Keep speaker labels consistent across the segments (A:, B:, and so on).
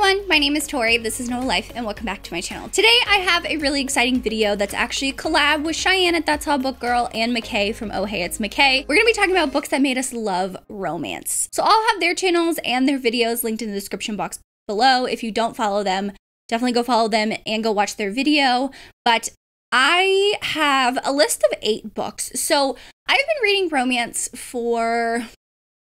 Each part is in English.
A: everyone, my name is Tori, this is Noah Life, and welcome back to my channel. Today I have a really exciting video that's actually a collab with Cheyenne at That's How Book Girl and McKay from Oh Hey It's McKay. We're gonna be talking about books that made us love romance. So I'll have their channels and their videos linked in the description box below. If you don't follow them, definitely go follow them and go watch their video. But I have a list of 8 books. So I've been reading romance for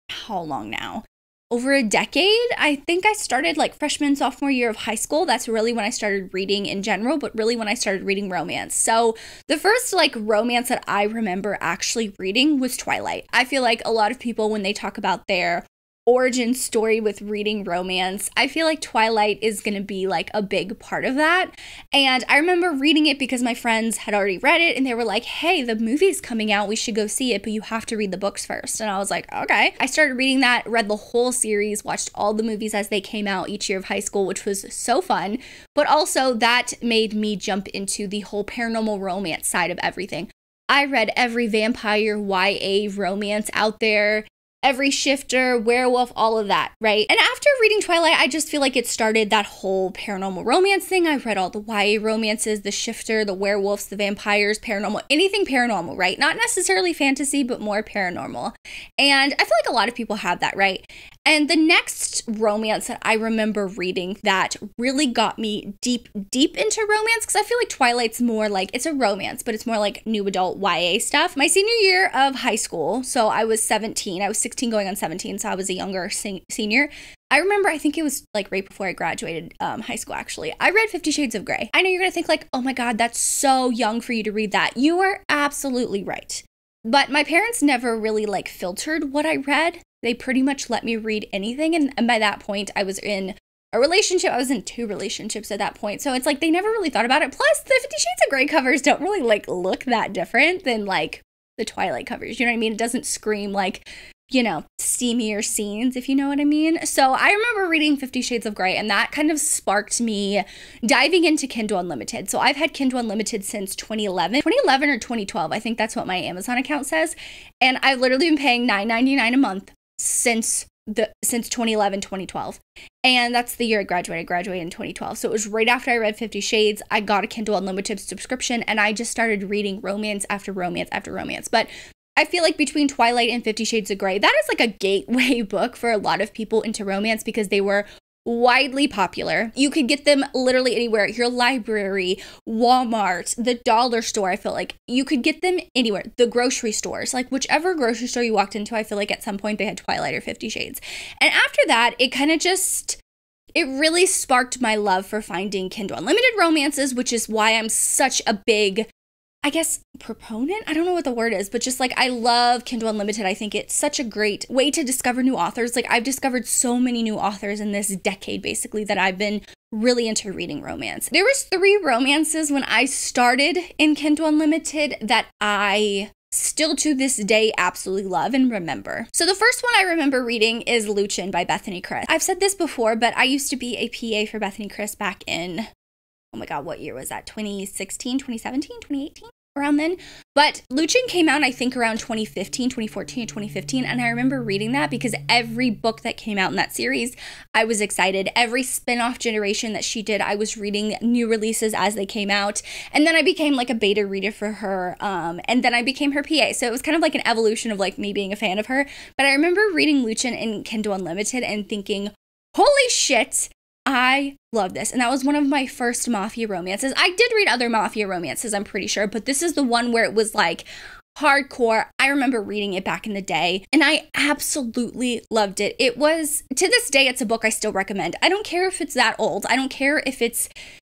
A: how long now? Over a decade. I think I started like freshman, sophomore year of high school. That's really when I started reading in general, but really when I started reading romance. So the first like romance that I remember actually reading was Twilight. I feel like a lot of people, when they talk about their origin story with reading romance, I feel like Twilight is gonna be like a big part of that. And I remember reading it because my friends had already read it and they were like, hey, the movie's coming out, we should go see it, but you have to read the books first. And I was like, okay. I started reading that, read the whole series, watched all the movies as they came out each year of high school, which was so fun. But also that made me jump into the whole paranormal romance side of everything. I read every vampire YA romance out there, every shifter, werewolf, all of that, right? And after reading Twilight, I just feel like it started that whole paranormal romance thing. I've read all the YA romances, the shifter, the werewolves, the vampires, paranormal, anything paranormal, right? Not necessarily fantasy, but more paranormal. And I feel like a lot of people have that, right? And the next romance that I remember reading that really got me deep into romance, because I feel like Twilight's more like, it's a romance, but it's more like new adult YA stuff. My senior year of high school, so I was 17, I was 16 going on 17, so I was a younger senior. I remember, I think it was like right before I graduated high school actually, I read 50 Shades of Grey. I know you're gonna think like, oh my God, that's so young for you to read that. You are absolutely right. But my parents never really like filtered what I read. They pretty much let me read anything. And by that point, I was in a relationship. I was in 2 relationships at that point. So it's like they never really thought about it. Plus, the 50 Shades of Grey covers don't really like look that different than like the Twilight covers. You know what I mean? It doesn't scream like, you know, steamier scenes, if you know what I mean. So I remember reading 50 Shades of Grey, and that kind of sparked me diving into Kindle Unlimited. So I've had Kindle Unlimited since 2011 or 2012. I think that's what my Amazon account says. And I've literally been paying $9.99 a month since 2011, 2012. And that's the year I graduated in 2012. So it was right after I read 50 Shades. I got a Kindle Unlimited subscription, and I just started reading romance after romance after romance. But I feel like between Twilight and 50 Shades of Grey, that is like a gateway book for a lot of people into romance because they were widely popular. You could get them literally anywhere, your library, Walmart, the dollar store. I feel like you could get them anywhere, the grocery stores, like whichever grocery store you walked into, I feel like at some point they had Twilight or 50 Shades. And after that, it kind of just, it really sparked my love for finding Kindle Unlimited romances, which is why I'm such a big, I guess, proponent? I don't know what the word is, but just like, I love Kindle Unlimited. I think it's such a great way to discover new authors. Like, I've discovered so many new authors in this decade, basically, that I've been really into reading romance. There was 3 romances when I started in Kindle Unlimited that I still to this day absolutely love and remember. So the first one I remember reading is Lucian by Bethany Chris. I've said this before, but I used to be a PA for Bethany Chris back in, oh my God, what year was that? 2016, 2017, 2018? Around then. But Lucian came out, I think, around 2015, 2014 or 2015. And I remember reading that because every book that came out in that series, I was excited. Every spin-off generation that she did, I was reading new releases as they came out. And then I became like a beta reader for her. And then I became her PA. So it was kind of like an evolution of like me being a fan of her. But I remember reading Lucian in Kindle Unlimited and thinking, holy shit, I love this. And that was one of my first mafia romances. I did read other mafia romances, I'm pretty sure, but this is the one where it was like hardcore. I remember reading it back in the day and I absolutely loved it. It was, to this day, it's a book I still recommend. I don't care if it's that old. I don't care if it's,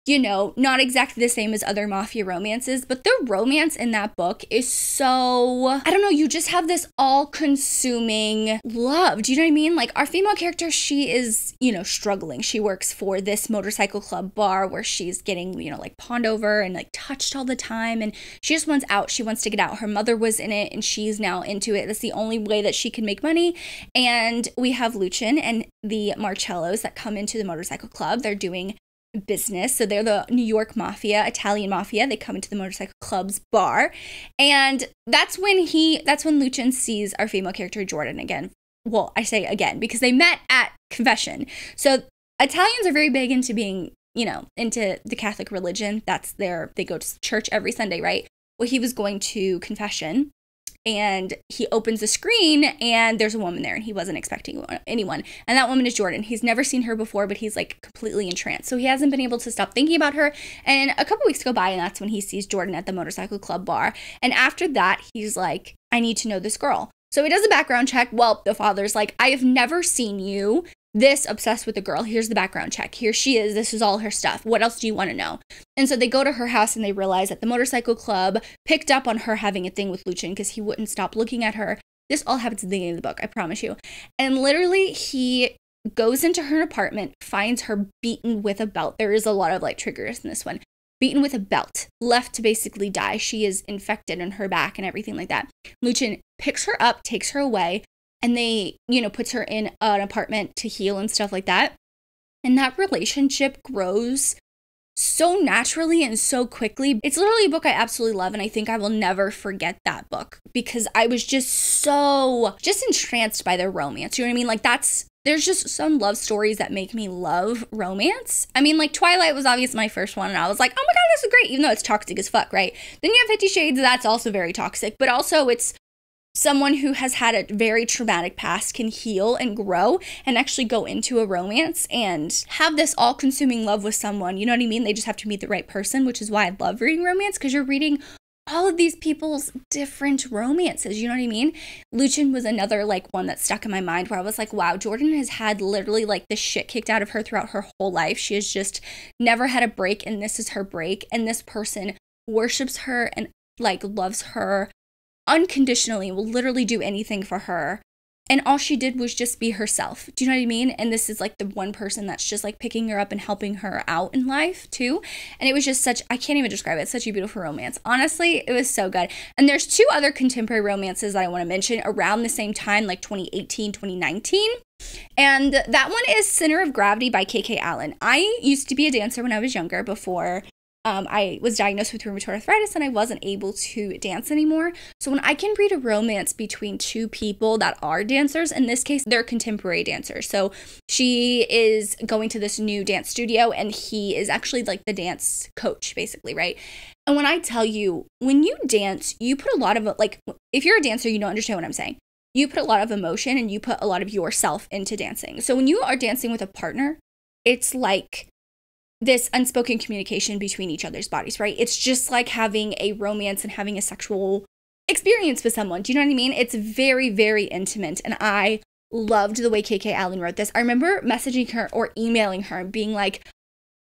A: you know, not exactly the same as other mafia romances, but the romance in that book is so, I don't know, you just have this all-consuming love. Do you know what I mean? Like, our female character, she is, you know, struggling. She works for this motorcycle club bar where she's getting, you know, like pawned over and like touched all the time, and she just wants out. She wants to get out. Her mother was in it and she's now into it. That's the only way that she can make money. And we have Lucian and the Marcellos that come into the motorcycle club. They're doing business. So they're the New York mafia, Italian mafia. They come into the motorcycle club's bar. And that's when Lucian sees our female character Jordan again. Well, I say again because they met at confession. So Italians are very big into being, you know, into the Catholic religion. They go to church every Sunday, right? Well, he was going to confession, and he opens the screen and there's a woman there, and he wasn't expecting anyone. And that woman is Jordan. He's never seen her before, but he's like completely entranced. So he hasn't been able to stop thinking about her. And a couple weeks go by, and that's when he sees Jordan at the motorcycle club bar. And after that, he's like, I need to know this girl. So he does a background check. Well, the father's like, I have never seen you this obsessed with a girl. Here's the background check. Here she is. This is all her stuff. What else do you want to know? And so they go to her house, and they realize that the motorcycle club picked up on her having a thing with Lucian because he wouldn't stop looking at her. This all happens at the beginning of the book, I promise you. And literally, he goes into her apartment, finds her beaten with a belt. There is a lot of like triggers in this one. Beaten with a belt, left to basically die. She is infected in her back and everything like that. Lucian picks her up, takes her away, and they, you know, puts her in an apartment to heal and stuff like that. And that relationship grows so naturally and so quickly. It's literally a book I absolutely love, and I think I will never forget that book because I was just entranced by their romance. You know what I mean? Like there's just some love stories that make me love romance. I mean, like Twilight was obviously my first one, and I was like, oh my God, this is great, even though it's toxic as fuck, right? Then you have 50 Shades, that's also very toxic, but also it's someone who has had a very traumatic past can heal and grow and actually go into a romance and have this all-consuming love with someone. You know what I mean? They just have to meet the right person, which is why I love reading romance, because you're reading all of these people's different romances. You know what I mean? Lucian was another like one that stuck in my mind where I was like, wow, Jordan has had literally like the shit kicked out of her throughout her whole life. She has just never had a break, and this is her break. And this person worships her and like loves her unconditionally, will literally do anything for her. And all she did was just be herself. Do you know what I mean? And this is like the one person that's just like picking her up and helping her out in life too. And it was just I can't even describe it. It's such a beautiful romance. Honestly, it was so good. And there's two other contemporary romances that I want to mention around the same time, like 2018, 2019. And that one is Center of Gravity by K.K. Allen. I used to be a dancer when I was younger before I was diagnosed with rheumatoid arthritis and I wasn't able to dance anymore. So when I can read a romance between two people that are dancers, in this case, they're contemporary dancers. So she is going to this new dance studio and he is actually like the dance coach, basically, right? And when I tell you, when you dance, you put a lot of, like, if you're a dancer, you don't understand what I'm saying. You put a lot of emotion and you put a lot of yourself into dancing. So when you are dancing with a partner, it's like this unspoken communication between each other's bodies, right? It's just like having a romance and having a sexual experience with someone. Do you know what I mean? It's very, very intimate. And I loved the way K.K. Allen wrote this. I remember messaging her or emailing her and being like,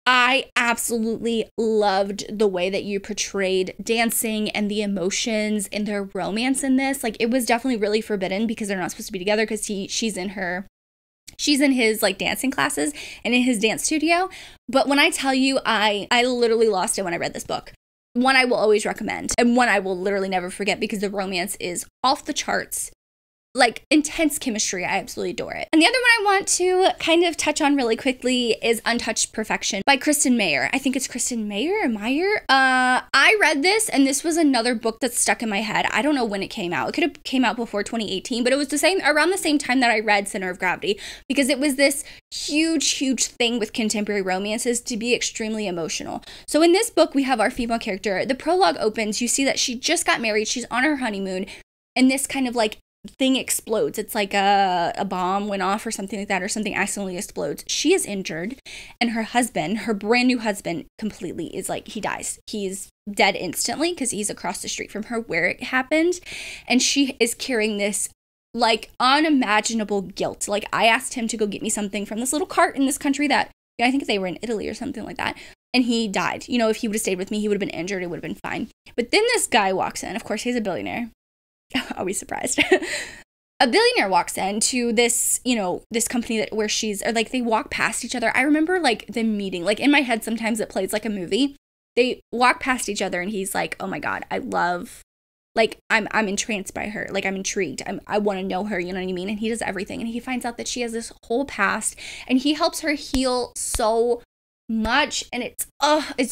A: I absolutely loved the way that you portrayed dancing and the emotions and their romance in this. Like, it was definitely really forbidden because they're not supposed to be together because she's in his like dancing classes and in his dance studio. But when I tell you, I literally lost it when I read this book. One I will always recommend and one I will literally never forget because the romance is off the charts. Like, intense chemistry. I absolutely adore it. And the other one I want to kind of touch on really quickly is Undone Perfection by Kristen Mayer. I think it's Kristen Mayer or Meyer. I read this and this was another book that stuck in my head. I don't know when it came out. It could have came out before 2018, but it was around the same time that I read Center of Gravity because it was this huge thing with contemporary romances to be extremely emotional. So in this book, we have our female character. The prologue opens. You see that she just got married. She's on her honeymoon and this kind of like thing explodes. It's like a bomb went off or something like that, or something accidentally explodes. She is injured and her husband, her brand new husband, completely is like, he dies. He's dead instantly because he's across the street from her where it happened. And she is carrying this like unimaginable guilt. Like, I asked him to go get me something from this little cart in this country that, I think they were in Italy or something like that. And he died. You know, if he would have stayed with me, he would have been injured. It would have been fine. But then this guy walks in. Of course, he's a billionaire. Always surprised. A billionaire walks in to this, you know, this company where they walk past each other. I remember like them meeting, like in my head, sometimes it plays like a movie. They walk past each other and he's like, oh my God, I'm entranced by her. Like, I'm intrigued. I want to know her. You know what I mean? And he does everything. And he finds out that she has this whole past and he helps her heal so much. And it's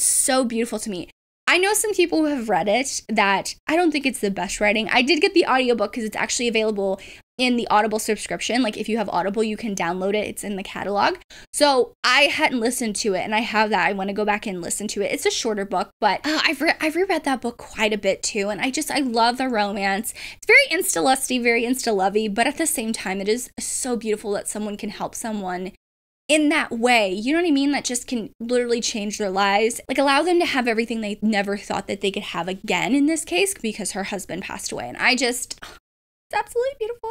A: so beautiful to me. I know some people who have read it that I don't think it's the best writing. I did get the audiobook because it's actually available in the Audible subscription. Like if you have Audible, you can download it. It's in the catalog. So I hadn't listened to it, and I have that. I want to go back and listen to it. It's a shorter book, but I've reread that book quite a bit too. And I love the romance. It's very insta-lusty, very insta-lovey, but at the same time, it is so beautiful that someone can help someone in that way, you know what I mean? That just can literally change their lives, like allow them to have everything they never thought that they could have again in this case, because her husband passed away. And it's absolutely beautiful.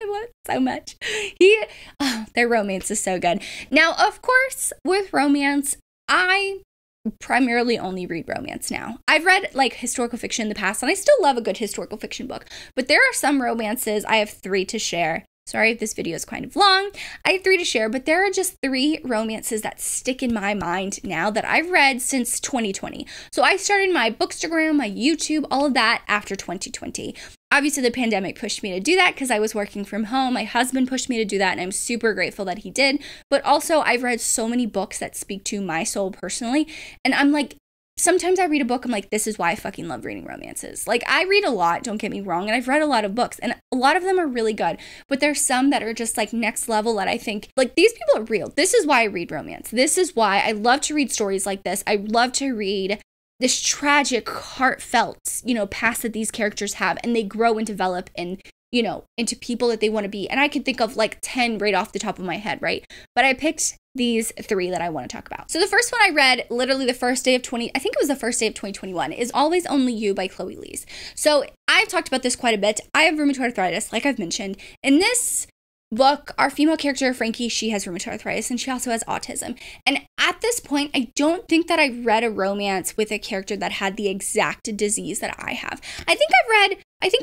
A: I love it so much. Their romance is so good. Now, of course, with romance, I primarily only read romance now. I've read like historical fiction in the past, and I still love a good historical fiction book, but there are some romances. I have 3 to share. Sorry if this video is kind of long. I have 3 to share, but there are just 3 romances that stick in my mind now that I've read since 2020. So I started my Bookstagram, my YouTube, all of that after 2020. Obviously, the pandemic pushed me to do that because I was working from home. My husband pushed me to do that, and I'm super grateful that he did. But also, I've read so many books that speak to my soul personally, and I'm like, sometimes I read a book, I'm like, this is why I fucking love reading romances. Like, I read a lot, don't get me wrong, and I've read a lot of books, and a lot of them are really good, but there's some that are just, like, next level that I think, like, these people are real. This is why I read romance. This is why I love to read stories like this. I love to read this tragic, heartfelt, past that these characters have, and they grow and develop and, into people that they want to be. And I could think of, like, 10 right off the top of my head, right? But I picked these 3 that I want to talk about. So the first one I read literally the first day of 2021 is Always Only You by Chloe Lees. So I've talked about this quite a bit. I have rheumatoid arthritis, like I've mentioned. In this book, our female character, Frankie, she has rheumatoid arthritis, and she also has autism. And at this point, I don't think that I read a romance with a character that had the exact disease that I have. I think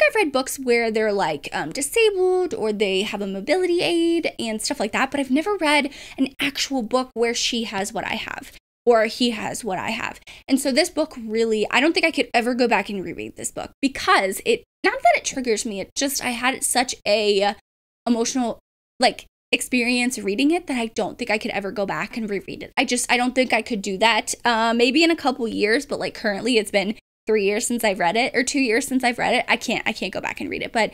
A: I've read books where they're like disabled, or they have a mobility aid and stuff like that, but I've never read an actual book where she has what I have, or he has what I have. And so this book really, I don't think I could ever go back and reread this book, because not that it triggers me, I had such a emotional, like, experience reading it that I don't think I could ever go back and reread it. I don't think I could do that. Maybe in a couple years, but like currently it's been 3 years since I've read it, or 2 years since I've read it. I can't go back and read it, but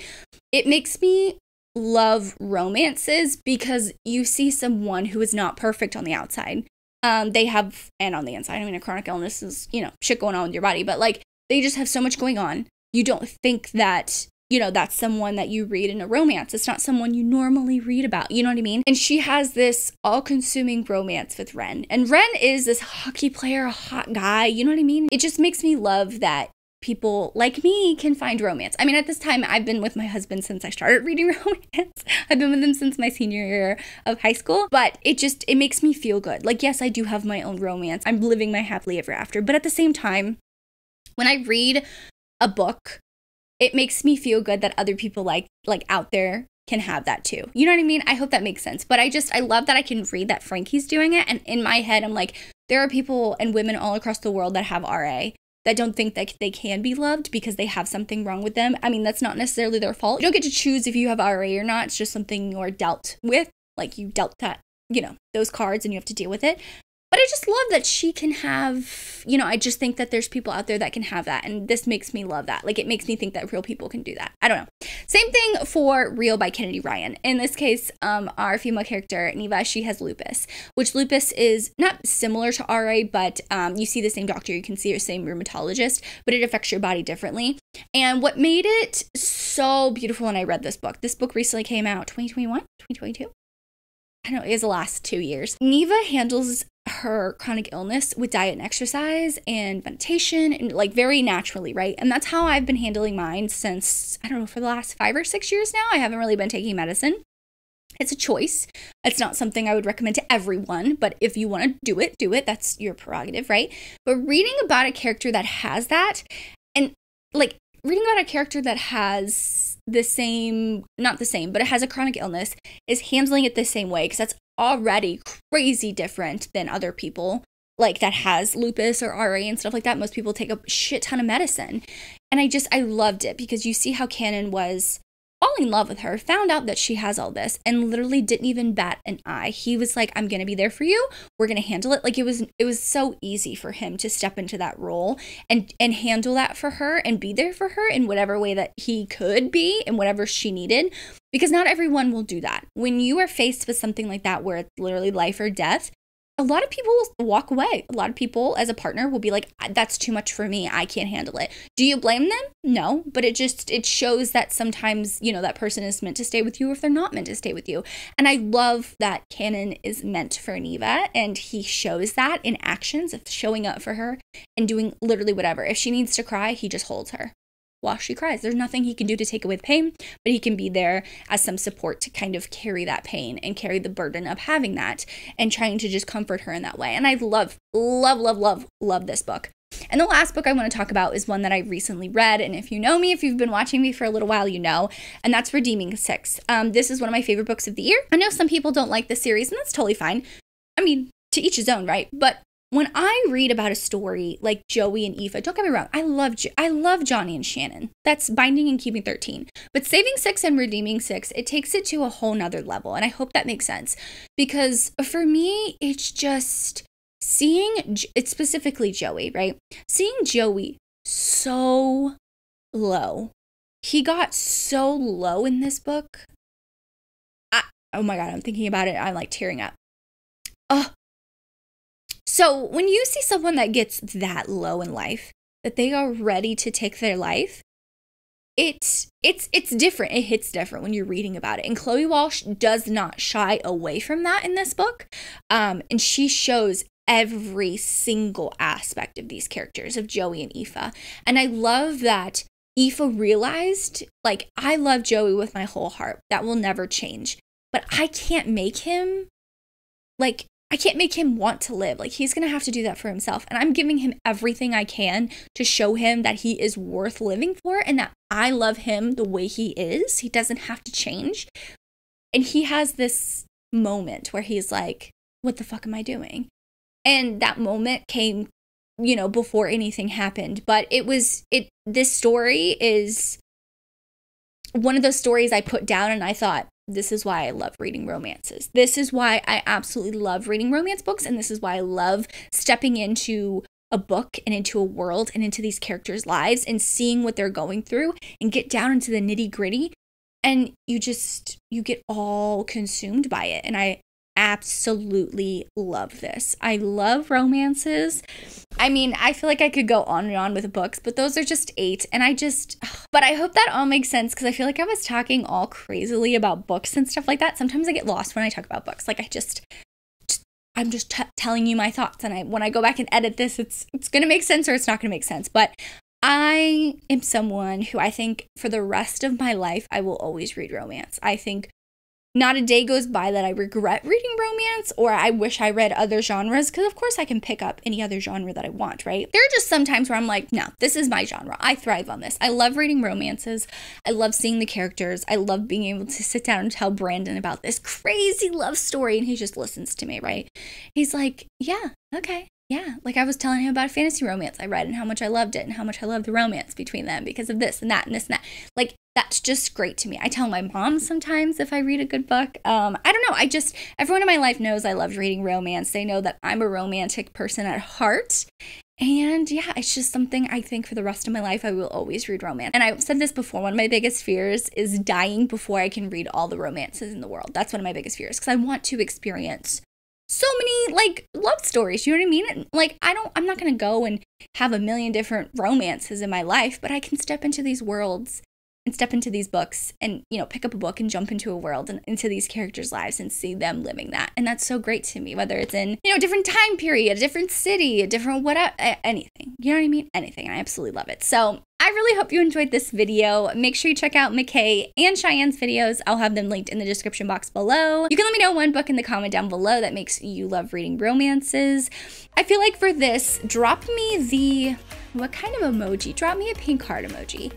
A: it makes me love romances because you see someone who is not perfect on the outside. They have, and on the inside, I mean, a chronic illness is, shit going on with your body, but like, they just have so much going on. You don't think that, that's someone that you read in a romance. It's not someone you normally read about. You know what I mean? And she has this all-consuming romance with Ren. And Ren is this hockey player, a hot guy. You know what I mean? It just makes me love that people like me can find romance. I mean, at this time, I've been with my husband since I started reading romance. I've been with him since my senior year of high school. But it makes me feel good. Like, yes, I do have my own romance. I'm living my happily ever after. But at the same time, when I read a book, it makes me feel good that other people like out there can have that too. You know what I mean? I hope that makes sense. But I love that I can read that Frankie's doing it. And in my head, I'm like, there are people and women all across the world that have RA that don't think that they can be loved because they have something wrong with them. I mean, that's not necessarily their fault. You don't get to choose if you have RA or not. It's just something you're dealt with. Like, you dealt that, those cards, and you have to deal with it. But I just love that she can have, I just think that there's people out there that can have that. And this makes me love that. Like, it makes me think that real people can do that. I don't know. Same thing for Real by Kennedy Ryan. In this case, our female character, Neva, she has lupus, which lupus is not similar to RA, but you see the same doctor, you can see the same rheumatologist, but it affects your body differently. And what made it so beautiful when I read this book recently came out, 2021, 2022? I don't know, it was the last 2 years. Neva handles her chronic illness with diet and exercise and meditation, and like very naturally, right? And that's how I've been handling mine since, I don't know, for the last 5 or 6 years now. I haven't really been taking medicine. It's a choice. It's not something I would recommend to everyone, but if you want to do it. That's your prerogative, right? But reading about a character that has that, and like reading about a character that has the same, not the same, but it has a chronic illness, is handling it the same way, because that's already crazy different than other people like that has lupus or RA and stuff like that. Most people take a shit ton of medicine. And I loved it because you see how Canon was falling in love with her, found out that she has all this, and literally didn't even bat an eye. He was like, I'm gonna be there for you. We're gonna handle it. Like it was so easy for him to step into that role and handle that for her and be there for her in whatever way that he could be and whatever she needed. Because not everyone will do that. When you are faced with something like that where it's literally life or death, a lot of people will walk away. A lot of people as a partner will be like, that's too much for me. I can't handle it. Do you blame them? No, but it shows that sometimes, you know, that person is meant to stay with you or if they're not meant to stay with you. And I love that Canon is meant for Neva, and he shows that in actions of showing up for her and doing literally whatever. If she needs to cry, he just holds her while she cries. There's nothing he can do to take away the pain, but he can be there as some support to kind of carry that pain and carry the burden of having that and trying to just comfort her in that way. And I love this book. And the last book I want to talk about is one that I recently read. And if you know me, if you've been watching me for a little while, you know, and that's Redeeming 6. This is one of my favorite books of the year. I know some people don't like the series, and that's totally fine. I mean, to each his own, right? But when I read about a story like Joey and Aoife, don't get me wrong, I love Johnny and Shannon. That's Binding and Keeping 13. But Saving 6 and Redeeming 6, it takes it to a whole nother level. And I hope that makes sense. Because for me, it's just it's specifically Joey, right? Seeing Joey so low. He got so low in this book. Oh my God, I'm thinking about it. I'm like tearing up. So when you see someone that gets that low in life, that they are ready to take their life, it's different. It hits different when you're reading about it. And Chloe Walsh does not shy away from that in this book. And she shows every single aspect of these characters, of Joey and Aoife. And I love that Aoife realized, like, I love Joey with my whole heart. That will never change. But I can't make him, like, I can't make him want to live. Like, he's going to have to do that for himself. And I'm giving him everything I can to show him that he is worth living for and that I love him the way he is. He doesn't have to change. And he has this moment where he's like, what the fuck am I doing? And that moment came, you know, before anything happened. But this story is one of those stories I put down and I thought, this is why I love reading romances. This is why I absolutely love reading romance books. And this is why I love stepping into a book and into a world and into these characters' lives and seeing what they're going through and get down into the nitty gritty. And you get all consumed by it. And I absolutely love this. I love romances. I mean, I feel like I could go on and on with books, but those are just 8. And but I hope that all makes sense because I feel like I was talking all crazily about books and stuff like that. Sometimes I get lost when I talk about books. Like I'm just telling you my thoughts. And when I go back and edit this, it's going to make sense or it's not going to make sense. But I am someone who I think for the rest of my life, I will always read romance. I think not a day goes by that I regret reading romance or I wish I read other genres because of course I can pick up any other genre that I want, right? There are just some times where I'm like, no, this is my genre. I thrive on this. I love reading romances. I love seeing the characters. I love being able to sit down and tell Brandon about this crazy love story and he just listens to me, right? He's like, yeah, okay. Yeah, like I was telling him about a fantasy romance I read and how much I loved it and how much I loved the romance between them because of this and that and this and that. Like, that's just great to me. I tell my mom sometimes if I read a good book. I don't know. Everyone in my life knows I love reading romance. They know that I'm a romantic person at heart. And yeah, it's just something I think for the rest of my life, I will always read romance. And I've said this before, one of my biggest fears is dying before I can read all the romances in the world. That's one of my biggest fears because I want to experience so many like love stories, you know what I mean? Like I'm not gonna go and have a million different romances in my life, but I can step into these worlds and step into these books and, you know, pick up a book and jump into a world and into these characters' lives and see them living that. And that's so great to me, whether it's in, you know, a different time period, a different city, a different whatever, anything, you know what I mean? Anything. I absolutely love it. So I really hope you enjoyed this video. Make sure you check out McKay and Cheyenne's videos. I'll have them linked in the description box below. You can let me know one book in the comment down below that makes you love reading romances. I feel like for this, drop me what kind of emoji? Drop me a pink heart emoji.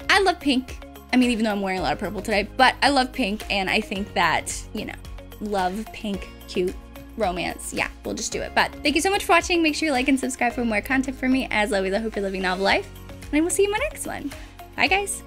A: I love pink. I mean, even though I'm wearing a lot of purple today, but I love pink and I think that, you know, love pink, cute, romance. Yeah, we'll just do it. But thank you so much for watching. Make sure you like and subscribe for more content from me. As always, I hope you're living a novel life. And I will see you in my next one. Bye, guys.